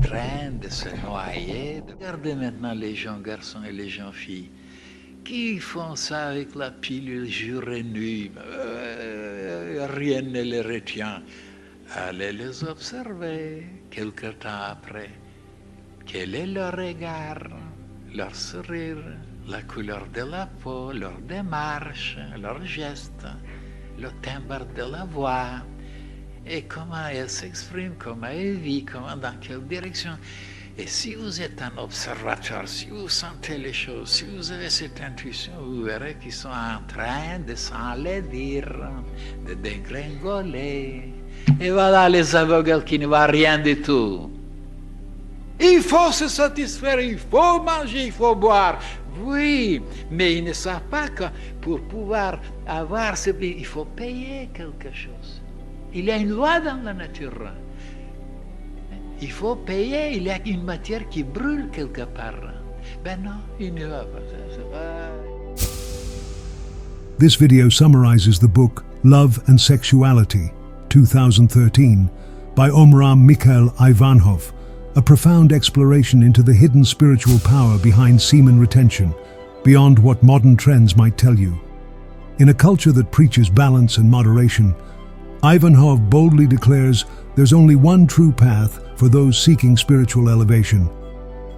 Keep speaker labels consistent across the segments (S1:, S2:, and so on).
S1: train de se noyer. Regardez maintenant les jeunes garçons et les jeunes filles qui font ça avec la pilule jour et nuit. Rien ne les retient. Allez les observer quelque temps après. Quel est leur regard, leur sourire, la couleur de la peau, leur démarche, leurs gestes, le timbre de la voix, et comment elles s'expriment, comment elles vivent, dans quelle direction. Et si vous êtes un observateur, si vous sentez les choses, si vous avez cette intuition, vous verrez qu'ils sont en train de s'enlaidir, de dégringoler. Et voilà les aveugles qui ne voient rien du tout. Il faut se satisfaire, il faut manger, il faut boire. Oui, mais ils ne savent pas que pour pouvoir avoir ce pays, il faut payer quelque chose. Il y a une loi dans la nature. Il faut payer, il y a une matière qui brûle quelque part. Ben non, il ne va pas.
S2: This video summarizes the book Love and Sexuality, 2013, by Omraam Mikhaël Aïvanhov, a profound exploration into the hidden spiritual power behind semen retention, beyond what modern trends might tell you. In a culture that preaches balance and moderation, Aïvanhov boldly declares there's only one true path for those seeking spiritual elevation: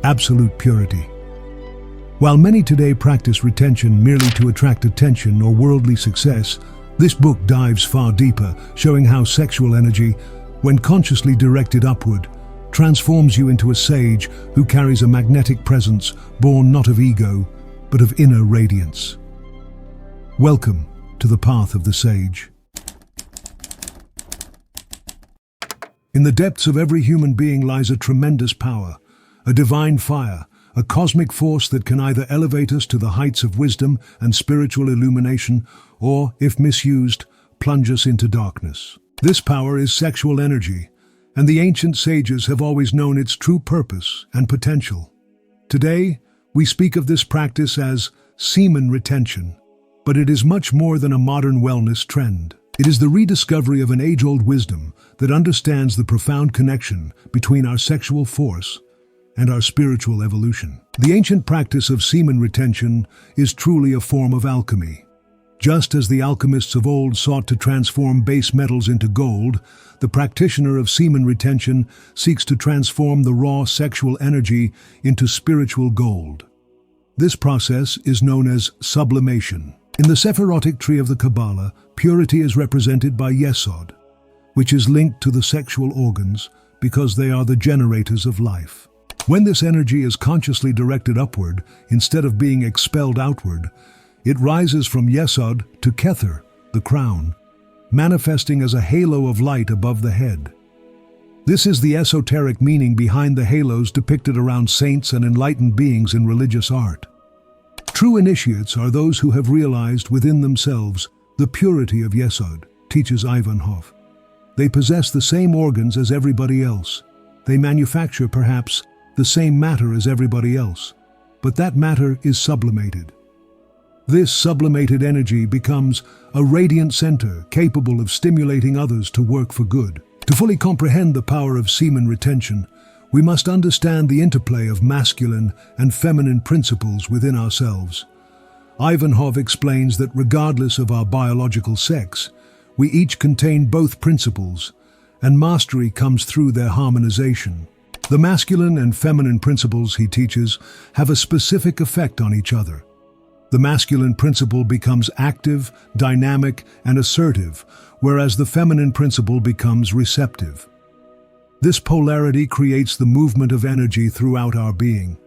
S2: absolute purity. While many today practice retention merely to attract attention or worldly success, this book dives far deeper, showing how sexual energy, when consciously directed upward, transforms you into a sage who carries a magnetic presence born not of ego, but of inner radiance. Welcome to the path of the sage. In the depths of every human being lies a tremendous power, a divine fire, a cosmic force that can either elevate us to the heights of wisdom and spiritual illumination, or, if misused, plunge us into darkness. This power is sexual energy, and the ancient sages have always known its true purpose and potential. Today, we speak of this practice as semen retention, but it is much more than a modern wellness trend. It is the rediscovery of an age-old wisdom that understands the profound connection between our sexual force and our spiritual evolution. The ancient practice of semen retention is truly a form of alchemy. Just as the alchemists of old sought to transform base metals into gold, the practitioner of semen retention seeks to transform the raw sexual energy into spiritual gold. This process is known as sublimation. In the Sephirotic tree of the Kabbalah, purity is represented by Yesod, which is linked to the sexual organs because they are the generators of life. When this energy is consciously directed upward instead of being expelled outward, it rises from Yesod to Kether, the crown, manifesting as a halo of light above the head. This is the esoteric meaning behind the halos depicted around saints and enlightened beings in religious art. True initiates are those who have realized within themselves the purity of Yesod, teaches Aïvanhov. They possess the same organs as everybody else. They manufacture, perhaps, the same matter as everybody else, but that matter is sublimated. This sublimated energy becomes a radiant center capable of stimulating others to work for good. To fully comprehend the power of semen retention, we must understand the interplay of masculine and feminine principles within ourselves. Aïvanhov explains that regardless of our biological sex, we each contain both principles, and mastery comes through their harmonization. The masculine and feminine principles, he teaches, have a specific effect on each other. The masculine principle becomes active, dynamic, and assertive, whereas the feminine principle becomes receptive. This polarity creates the movement of energy throughout our being.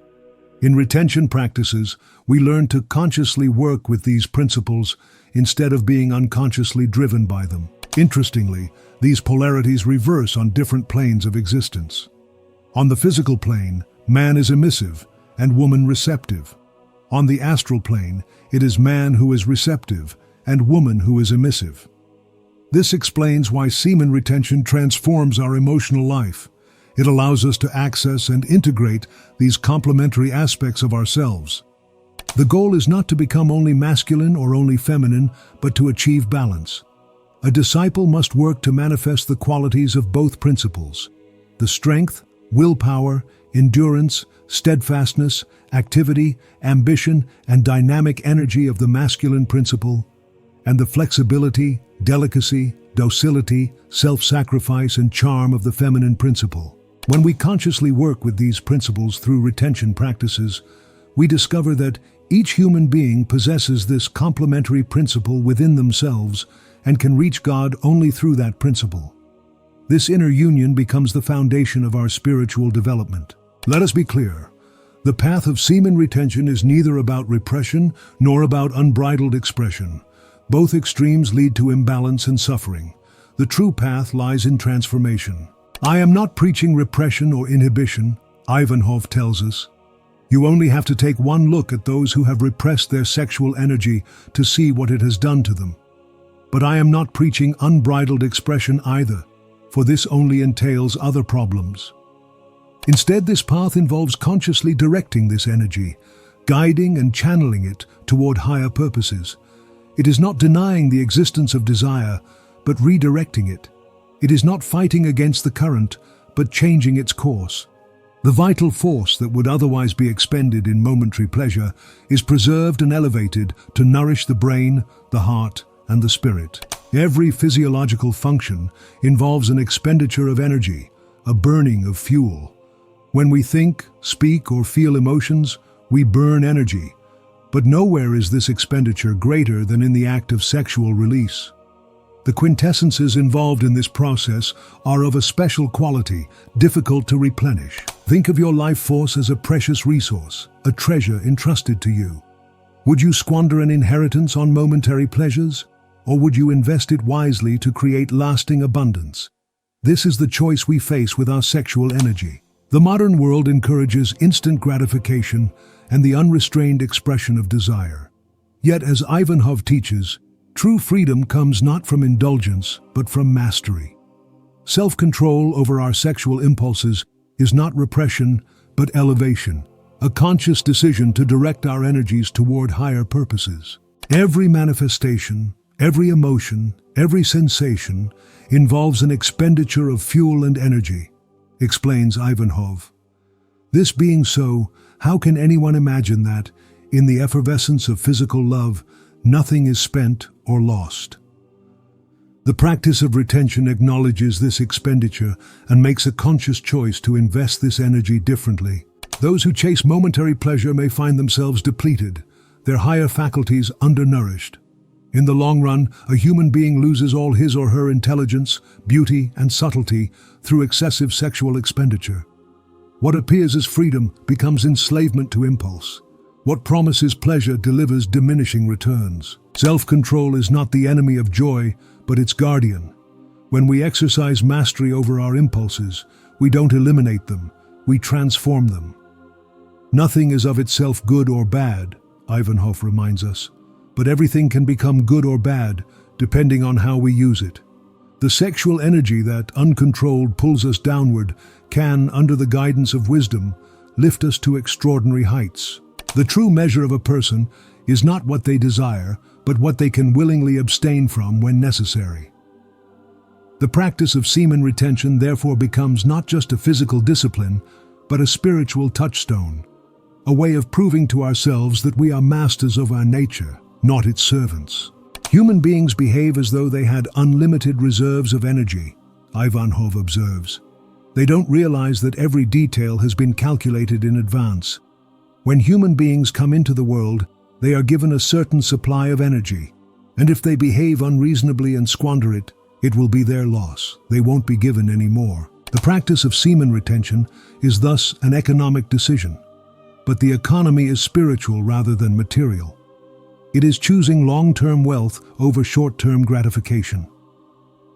S2: In retention practices, we learn to consciously work with these principles instead of being unconsciously driven by them. Interestingly, these polarities reverse on different planes of existence. On the physical plane, man is emissive and woman receptive. On the astral plane, it is man who is receptive and woman who is emissive. This explains why semen retention transforms our emotional life. It allows us to access and integrate these complementary aspects of ourselves. The goal is not to become only masculine or only feminine, but to achieve balance. A disciple must work to manifest the qualities of both principles: the strength, willpower, endurance, steadfastness, activity, ambition, and dynamic energy of the masculine principle, and the flexibility, delicacy, docility, self-sacrifice, and charm of the feminine principle. When we consciously work with these principles through retention practices, we discover that each human being possesses this complementary principle within themselves and can reach God only through that principle. This inner union becomes the foundation of our spiritual development. Let us be clear. The path of semen retention is neither about repression nor about unbridled expression. Both extremes lead to imbalance and suffering. The true path lies in transformation. I am not preaching repression or inhibition, Aïvanhov tells us. You only have to take one look at those who have repressed their sexual energy to see what it has done to them. But I am not preaching unbridled expression either, for this only entails other problems. Instead, this path involves consciously directing this energy, guiding and channeling it toward higher purposes. It is not denying the existence of desire, but redirecting it. It is not fighting against the current, but changing its course. The vital force that would otherwise be expended in momentary pleasure is preserved and elevated to nourish the brain, the heart, and the spirit. Every physiological function involves an expenditure of energy, a burning of fuel. When we think, speak, or feel emotions, we burn energy. But nowhere is this expenditure greater than in the act of sexual release. The quintessences involved in this process are of a special quality, difficult to replenish. Think of your life force as a precious resource, a treasure entrusted to you. Would you squander an inheritance on momentary pleasures, or would you invest it wisely to create lasting abundance? This is the choice we face with our sexual energy. The modern world encourages instant gratification and the unrestrained expression of desire. Yet, as Aïvanhov teaches, true freedom comes not from indulgence, but from mastery. Self-control over our sexual impulses is not repression, but elevation, a conscious decision to direct our energies toward higher purposes. Every manifestation, every emotion, every sensation involves an expenditure of fuel and energy, explains Aïvanhov. This being so, how can anyone imagine that, in the effervescence of physical love, nothing is spent or lost? The practice of retention acknowledges this expenditure and makes a conscious choice to invest this energy differently. Those who chase momentary pleasure may find themselves depleted, their higher faculties undernourished. In the long run, a human being loses all his or her intelligence, beauty, and subtlety through excessive sexual expenditure. What appears as freedom becomes enslavement to impulse. What promises pleasure delivers diminishing returns. Self-control is not the enemy of joy, but its guardian. When we exercise mastery over our impulses, we don't eliminate them, we transform them. Nothing is of itself good or bad, Aïvanhov reminds us, but everything can become good or bad, depending on how we use it. The sexual energy that, uncontrolled, pulls us downward can, under the guidance of wisdom, lift us to extraordinary heights. The true measure of a person is not what they desire, but what they can willingly abstain from when necessary. The practice of semen retention therefore becomes not just a physical discipline, but a spiritual touchstone, a way of proving to ourselves that we are masters of our nature, not its servants. Human beings behave as though they had unlimited reserves of energy, Aïvanhov observes. They don't realize that every detail has been calculated in advance. When human beings come into the world, they are given a certain supply of energy, and if they behave unreasonably and squander it, it will be their loss. They won't be given any more. The practice of semen retention is thus an economic decision, but the economy is spiritual rather than material. It is choosing long-term wealth over short-term gratification.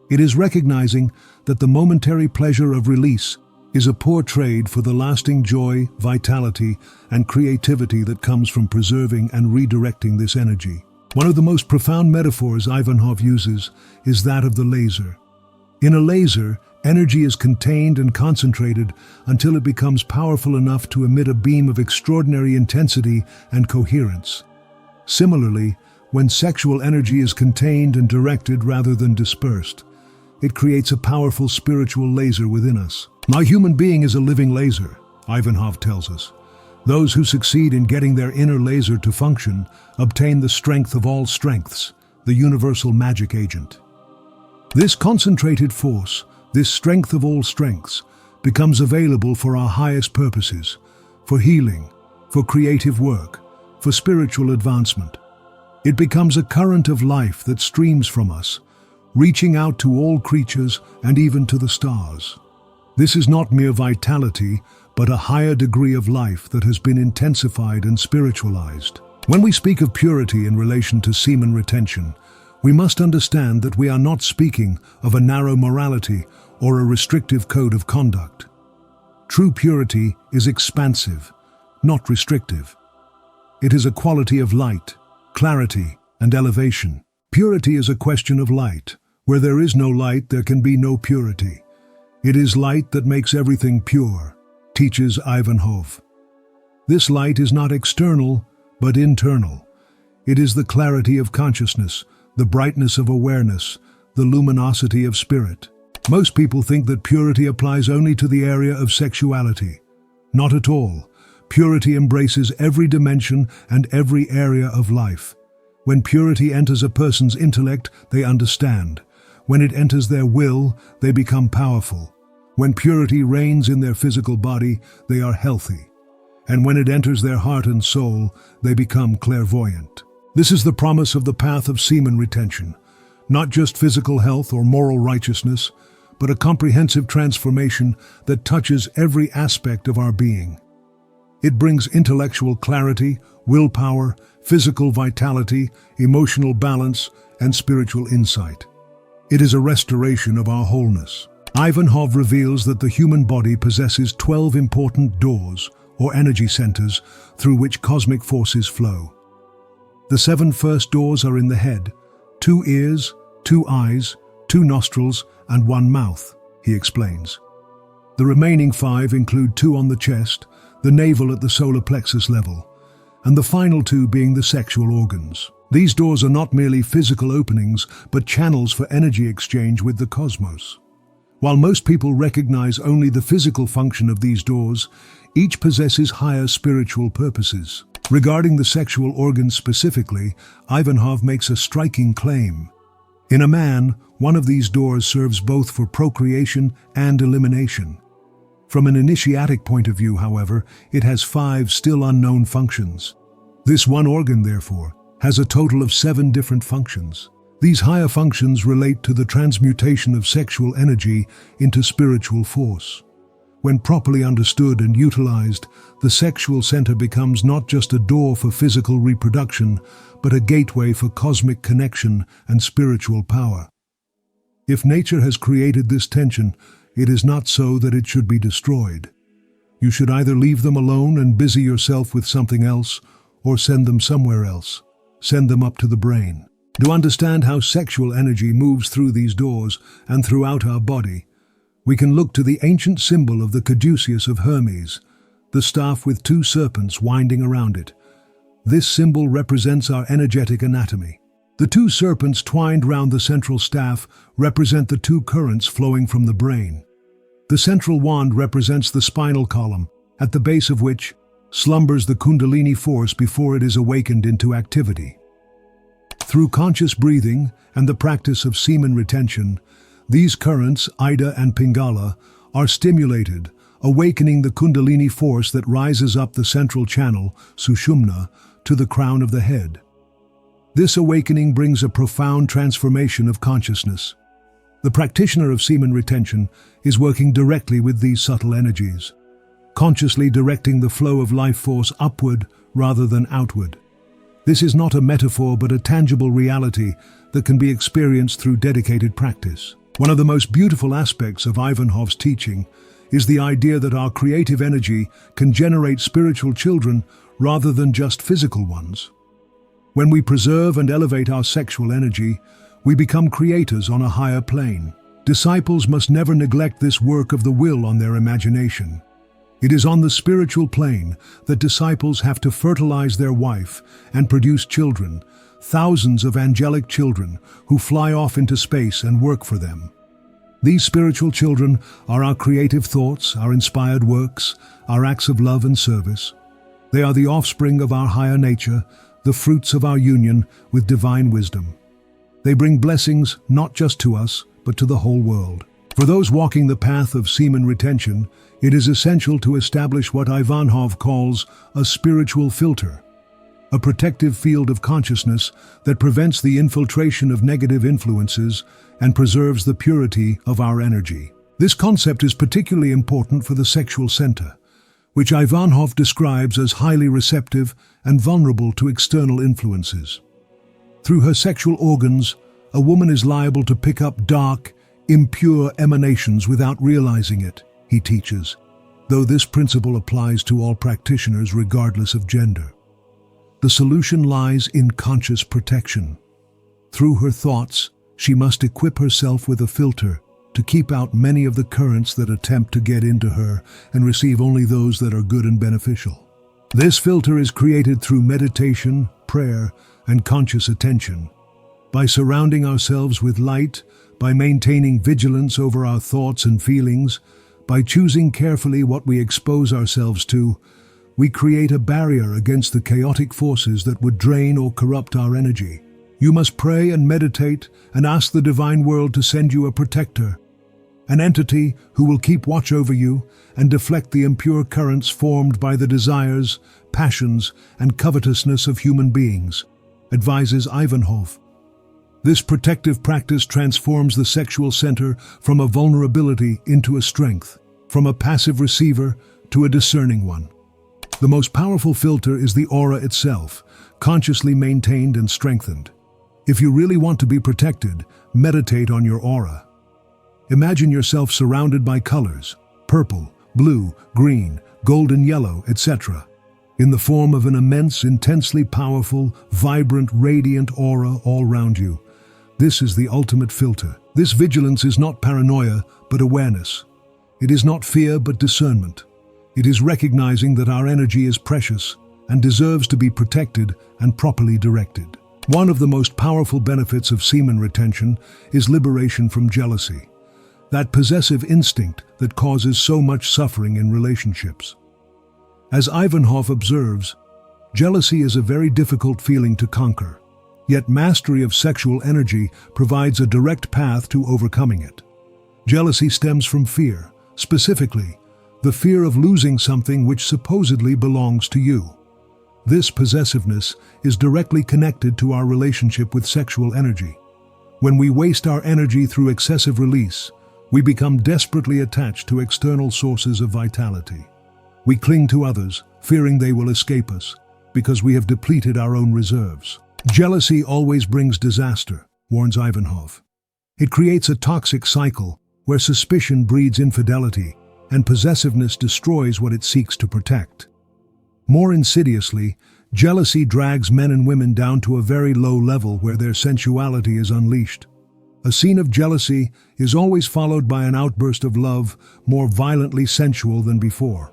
S2: It is recognizing that the momentary pleasure of release is a poor trade for the lasting joy, vitality, and creativity that comes from preserving and redirecting this energy. One of the most profound metaphors Aïvanhov uses is that of the laser. In a laser, energy is contained and concentrated until it becomes powerful enough to emit a beam of extraordinary intensity and coherence. Similarly, when sexual energy is contained and directed rather than dispersed, it creates a powerful spiritual laser within us. My human being is a living laser, Aïvanhov tells us. Those who succeed in getting their inner laser to function obtain the strength of all strengths, the universal magic agent. This concentrated force, this strength of all strengths, becomes available for our highest purposes, for healing, for creative work, for spiritual advancement. It becomes a current of life that streams from us, reaching out to all creatures and even to the stars. This is not mere vitality, but a higher degree of life that has been intensified and spiritualized. When we speak of purity in relation to semen retention, we must understand that we are not speaking of a narrow morality or a restrictive code of conduct. True purity is expansive, not restrictive. It is a quality of light, clarity, and elevation. Purity is a question of light. Where there is no light, there can be no purity. It is light that makes everything pure, teaches Aïvanhov. This light is not external, but internal. It is the clarity of consciousness, the brightness of awareness, the luminosity of spirit. Most people think that purity applies only to the area of sexuality. Not at all. Purity embraces every dimension and every area of life. When purity enters a person's intellect, they understand. When it enters their will, they become powerful. When purity reigns in their physical body, they are healthy. And when it enters their heart and soul, they become clairvoyant. This is the promise of the path of semen retention. Not just physical health or moral righteousness, but a comprehensive transformation that touches every aspect of our being. It brings intellectual clarity, willpower, physical vitality, emotional balance, and spiritual insight. It is a restoration of our wholeness. Aïvanhov reveals that the human body possesses 12 important doors, or energy centers, through which cosmic forces flow. The 7 first doors are in the head: 2 ears, 2 eyes, 2 nostrils, and 1 mouth, he explains. The remaining 5 include 2 on the chest, the navel at the solar plexus level, and the final 2 being the sexual organs. These doors are not merely physical openings, but channels for energy exchange with the cosmos. While most people recognize only the physical function of these doors, each possesses higher spiritual purposes. Regarding the sexual organs specifically, Aïvanhov makes a striking claim. In a man, one of these doors serves both for procreation and elimination. From an initiatic point of view, however, it has 5 still unknown functions. This one organ, therefore, has a total of 7 different functions. These higher functions relate to the transmutation of sexual energy into spiritual force. When properly understood and utilized, the sexual center becomes not just a door for physical reproduction, but a gateway for cosmic connection and spiritual power. If nature has created this tension, it is not so that it should be destroyed. You should either leave them alone and busy yourself with something else, or send them somewhere else. Send them up to the brain. To understand how sexual energy moves through these doors and throughout our body, we can look to the ancient symbol of the Caduceus of Hermes, the staff with 2 serpents winding around it. This symbol represents our energetic anatomy. The 2 serpents twined round the central staff represent the 2 currents flowing from the brain. The central wand represents the spinal column, at the base of which slumbers the Kundalini force before it is awakened into activity. Through conscious breathing and the practice of semen retention, these currents, Ida and Pingala, are stimulated, awakening the Kundalini force that rises up the central channel, Sushumna, to the crown of the head. This awakening brings a profound transformation of consciousness. The practitioner of semen retention is working directly with these subtle energies, consciously directing the flow of life force upward rather than outward. This is not a metaphor but a tangible reality that can be experienced through dedicated practice. One of the most beautiful aspects of Aïvanhov's teaching is the idea that our creative energy can generate spiritual children rather than just physical ones. When we preserve and elevate our sexual energy, we become creators on a higher plane. Disciples must never neglect this work of the will on their imagination. It is on the spiritual plane that disciples have to fertilize their wife and produce children, thousands of angelic children who fly off into space and work for them. These spiritual children are our creative thoughts, our inspired works, our acts of love and service. They are the offspring of our higher nature, the fruits of our union with divine wisdom. They bring blessings not just to us, but to the whole world. For those walking the path of semen retention, it is essential to establish what Aïvanhov calls a spiritual filter, a protective field of consciousness that prevents the infiltration of negative influences and preserves the purity of our energy. This concept is particularly important for the sexual center, which Aïvanhov describes as highly receptive and vulnerable to external influences. Through her sexual organs, a woman is liable to pick up dark, impure emanations without realizing it, he teaches, though this principle applies to all practitioners regardless of gender. The solution lies in conscious protection. Through her thoughts, she must equip herself with a filter to keep out many of the currents that attempt to get into her and receive only those that are good and beneficial. This filter is created through meditation, prayer, and conscious attention. By surrounding ourselves with light, by maintaining vigilance over our thoughts and feelings, by choosing carefully what we expose ourselves to, we create a barrier against the chaotic forces that would drain or corrupt our energy. You must pray and meditate and ask the divine world to send you a protector, an entity who will keep watch over you and deflect the impure currents formed by the desires, passions, and covetousness of human beings, advises Aïvanhov. This protective practice transforms the sexual center from a vulnerability into a strength, from a passive receiver to a discerning one. The most powerful filter is the aura itself, consciously maintained and strengthened. If you really want to be protected, meditate on your aura. Imagine yourself surrounded by colors, purple, blue, green, golden yellow, etc., in the form of an immense, intensely powerful, vibrant, radiant aura all around you. This is the ultimate filter. This vigilance is not paranoia, but awareness. It is not fear, but discernment. It is recognizing that our energy is precious and deserves to be protected and properly directed. One of the most powerful benefits of semen retention is liberation from jealousy, that possessive instinct that causes so much suffering in relationships. As Aïvanhov observes, jealousy is a very difficult feeling to conquer, yet mastery of sexual energy provides a direct path to overcoming it. Jealousy stems from fear, specifically, the fear of losing something which supposedly belongs to you. This possessiveness is directly connected to our relationship with sexual energy. When we waste our energy through excessive release, we become desperately attached to external sources of vitality. We cling to others, fearing they will escape us, because we have depleted our own reserves. Jealousy always brings disaster, warns Aïvanhov. It creates a toxic cycle where suspicion breeds infidelity and possessiveness destroys what it seeks to protect. More insidiously, jealousy drags men and women down to a very low level where their sensuality is unleashed. A scene of jealousy is always followed by an outburst of love more violently sensual than before.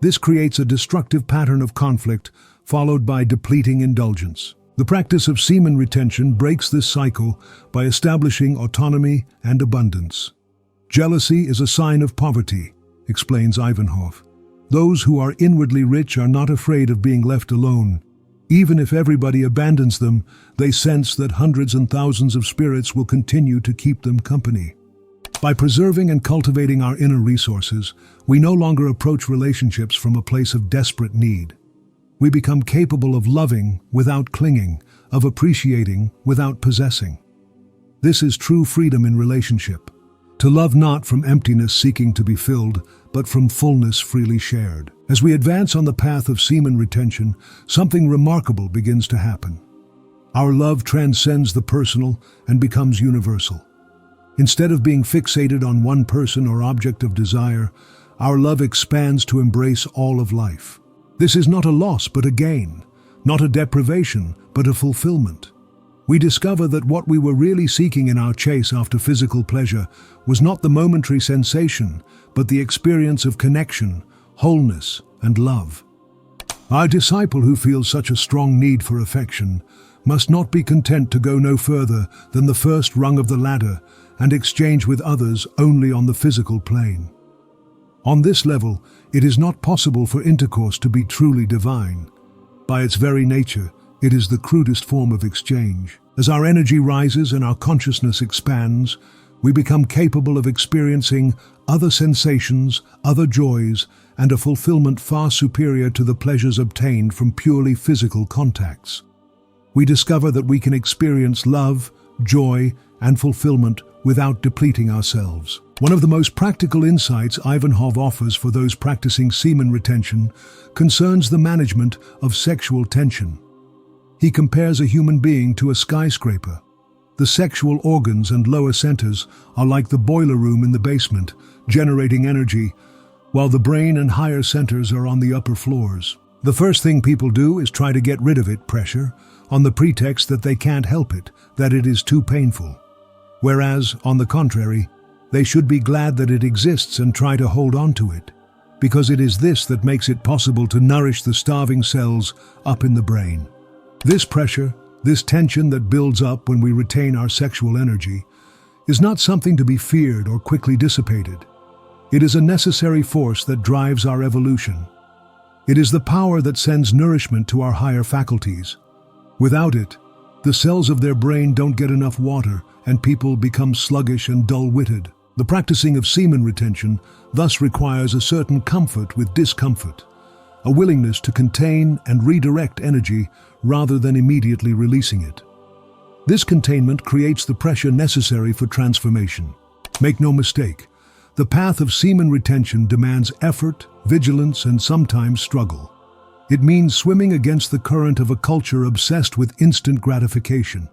S2: This creates a destructive pattern of conflict followed by depleting indulgence. The practice of semen retention breaks this cycle by establishing autonomy and abundance. Jealousy is a sign of poverty, explains Aïvanhov. Those who are inwardly rich are not afraid of being left alone. Even if everybody abandons them, they sense that hundreds and thousands of spirits will continue to keep them company. By preserving and cultivating our inner resources, we no longer approach relationships from a place of desperate need. We become capable of loving without clinging, of appreciating without possessing. This is true freedom in relationship. To love not from emptiness seeking to be filled, but from fullness freely shared. As we advance on the path of semen retention, something remarkable begins to happen. Our love transcends the personal and becomes universal. Instead of being fixated on one person or object of desire, our love expands to embrace all of life. This is not a loss but a gain, not a deprivation but a fulfillment. We discover that what we were really seeking in our chase after physical pleasure was not the momentary sensation, but the experience of connection, wholeness, and love. Our disciple who feels such a strong need for affection must not be content to go no further than the first rung of the ladder and exchange with others only on the physical plane. On this level, it is not possible for intercourse to be truly divine. By its very nature, it is the crudest form of exchange. As our energy rises and our consciousness expands, we become capable of experiencing other sensations, other joys, and a fulfillment far superior to the pleasures obtained from purely physical contacts. We discover that we can experience love, joy, and fulfillment without depleting ourselves. One of the most practical insights Aïvanhov offers for those practicing semen retention concerns the management of sexual tension. He compares a human being to a skyscraper. The sexual organs and lower centers are like the boiler room in the basement, generating energy, while the brain and higher centers are on the upper floors. The first thing people do is try to get rid of it, pressure, on the pretext that they can't help it, that it is too painful. Whereas, on the contrary, they should be glad that it exists and try to hold on to it, because it is this that makes it possible to nourish the starving cells up in the brain. This pressure, this tension that builds up when we retain our sexual energy, is not something to be feared or quickly dissipated. It is a necessary force that drives our evolution. It is the power that sends nourishment to our higher faculties. Without it, the cells of their brain don't get enough water and people become sluggish and dull-witted. The practicing of semen retention thus requires a certain comfort with discomfort, a willingness to contain and redirect energy rather than immediately releasing it. This containment creates the pressure necessary for transformation. Make no mistake, the path of semen retention demands effort, vigilance, and sometimes struggle. It means swimming against the current of a culture obsessed with instant gratification.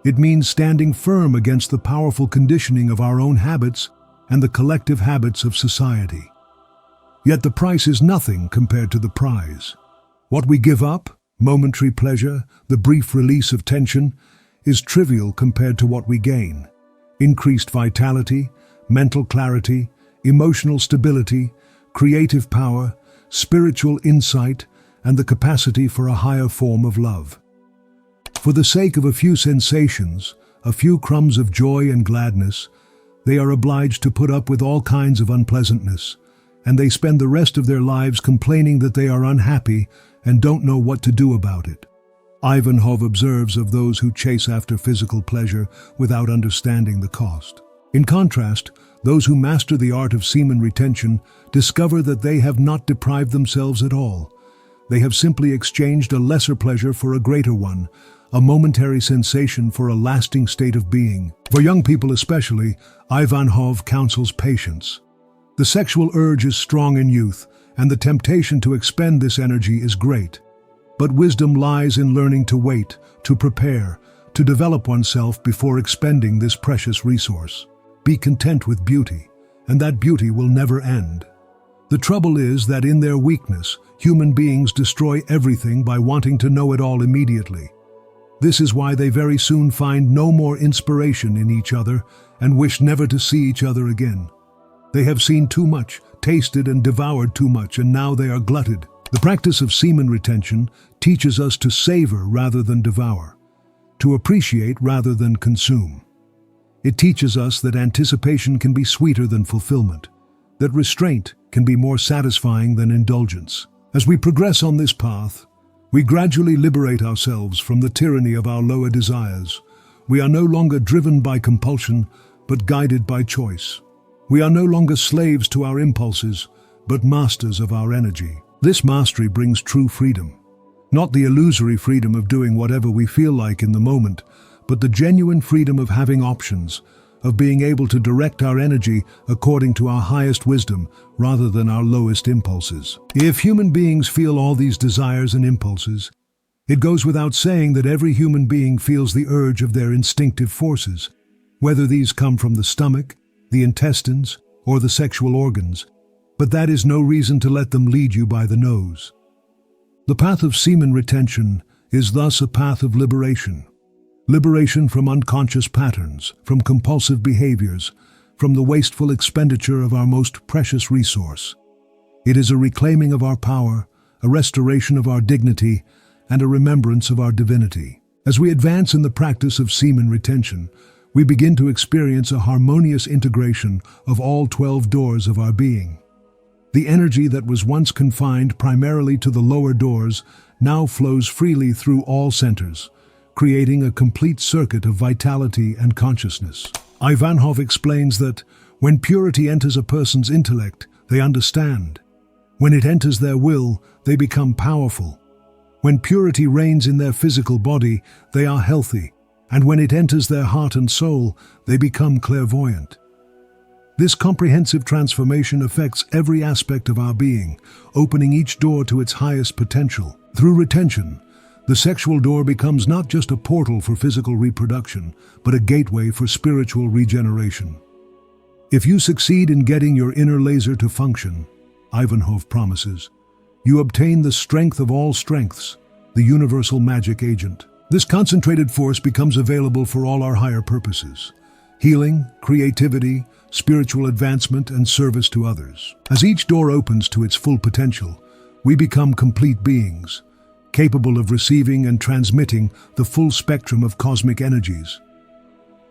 S2: It means standing firm against the powerful conditioning of our own habits and the collective habits of society. Yet the price is nothing compared to the prize. What we give up, momentary pleasure, the brief release of tension, is trivial compared to what we gain. Increased vitality, mental clarity, emotional stability, creative power, spiritual insight, and the capacity for a higher form of love. For the sake of a few sensations, a few crumbs of joy and gladness, they are obliged to put up with all kinds of unpleasantness, and they spend the rest of their lives complaining that they are unhappy and don't know what to do about it. Aïvanhov observes of those who chase after physical pleasure without understanding the cost. In contrast, those who master the art of semen retention discover that they have not deprived themselves at all. They have simply exchanged a lesser pleasure for a greater one, a momentary sensation for a lasting state of being. For young people especially, Aïvanhov counsels patience. The sexual urge is strong in youth, and the temptation to expend this energy is great. But wisdom lies in learning to wait, to prepare, to develop oneself before expending this precious resource. Be content with beauty, and that beauty will never end. The trouble is that in their weakness, human beings destroy everything by wanting to know it all immediately. This is why they very soon find no more inspiration in each other and wish never to see each other again. They have seen too much, tasted and devoured too much, and now they are glutted. The practice of semen retention teaches us to savor rather than devour, to appreciate rather than consume. It teaches us that anticipation can be sweeter than fulfillment, that restraint can be more satisfying than indulgence. As we progress on this path, we gradually liberate ourselves from the tyranny of our lower desires. We are no longer driven by compulsion, but guided by choice. We are no longer slaves to our impulses, but masters of our energy. This mastery brings true freedom. Not the illusory freedom of doing whatever we feel like in the moment, but the genuine freedom of having options, of being able to direct our energy according to our highest wisdom rather than our lowest impulses. If human beings feel all these desires and impulses, it goes without saying that every human being feels the urge of their instinctive forces, whether these come from the stomach, the intestines, or the sexual organs. But that is no reason to let them lead you by the nose. The path of semen retention is thus a path of liberation. Liberation from unconscious patterns, from compulsive behaviors, from the wasteful expenditure of our most precious resource. It is a reclaiming of our power, a restoration of our dignity, and a remembrance of our divinity. As we advance in the practice of semen retention, we begin to experience a harmonious integration of all 12 doors of our being. The energy that was once confined primarily to the lower doors now flows freely through all centers, creating a complete circuit of vitality and consciousness. Aïvanhov explains that when purity enters a person's intellect, they understand. When it enters their will, they become powerful. When purity reigns in their physical body, they are healthy, and when it enters their heart and soul, they become clairvoyant. This comprehensive transformation affects every aspect of our being, opening each door to its highest potential. Through retention, the sexual door becomes not just a portal for physical reproduction, but a gateway for spiritual regeneration. If you succeed in getting your inner laser to function, Aïvanhov promises, you obtain the strength of all strengths, the universal magic agent. This concentrated force becomes available for all our higher purposes: healing, creativity, spiritual advancement, and service to others. As each door opens to its full potential, we become complete beings, capable of receiving and transmitting the full spectrum of cosmic energies.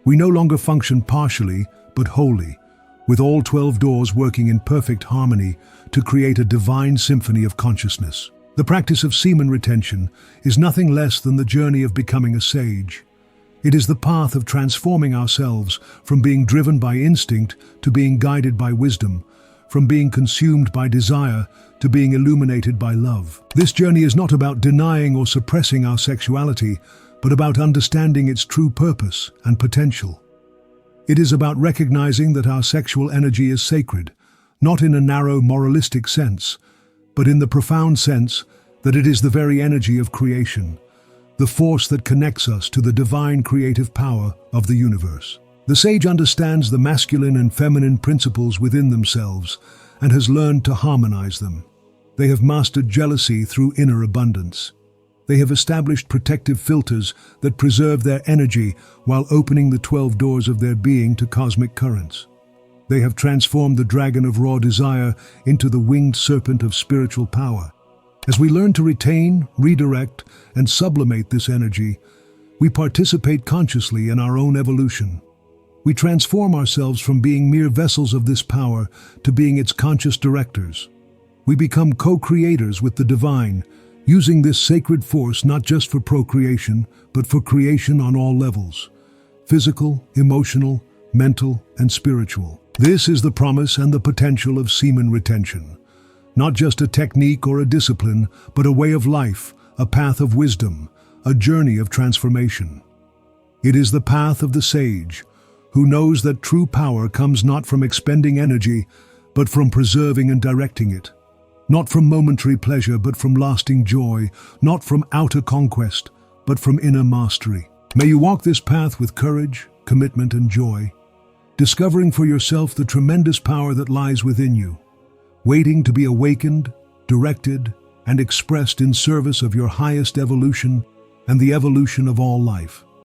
S2: We no longer function partially, but wholly, with all 12 doors working in perfect harmony to create a divine symphony of consciousness. The practice of semen retention is nothing less than the journey of becoming a sage. It is the path of transforming ourselves from being driven by instinct to being guided by wisdom, from being consumed by desire to being illuminated by love. This journey is not about denying or suppressing our sexuality, but about understanding its true purpose and potential. It is about recognizing that our sexual energy is sacred, not in a narrow moralistic sense, but in the profound sense that it is the very energy of creation, the force that connects us to the divine creative power of the universe. The sage understands the masculine and feminine principles within themselves and has learned to harmonize them. They have mastered jealousy through inner abundance. They have established protective filters that preserve their energy while opening the 12 doors of their being to cosmic currents. They have transformed the dragon of raw desire into the winged serpent of spiritual power. As we learn to retain, redirect, and sublimate this energy, we participate consciously in our own evolution. We transform ourselves from being mere vessels of this power to being its conscious directors. We become co-creators with the divine, using this sacred force not just for procreation, but for creation on all levels: physical, emotional, mental, and spiritual. This is the promise and the potential of semen retention. Not just a technique or a discipline, but a way of life, a path of wisdom, a journey of transformation. It is the path of the sage, who knows that true power comes not from expending energy, but from preserving and directing it. Not from momentary pleasure, but from lasting joy. Not from outer conquest, but from inner mastery. May you walk this path with courage, commitment, and joy, discovering for yourself the tremendous power that lies within you, waiting to be awakened, directed, and expressed in service of your highest evolution and the evolution of all life.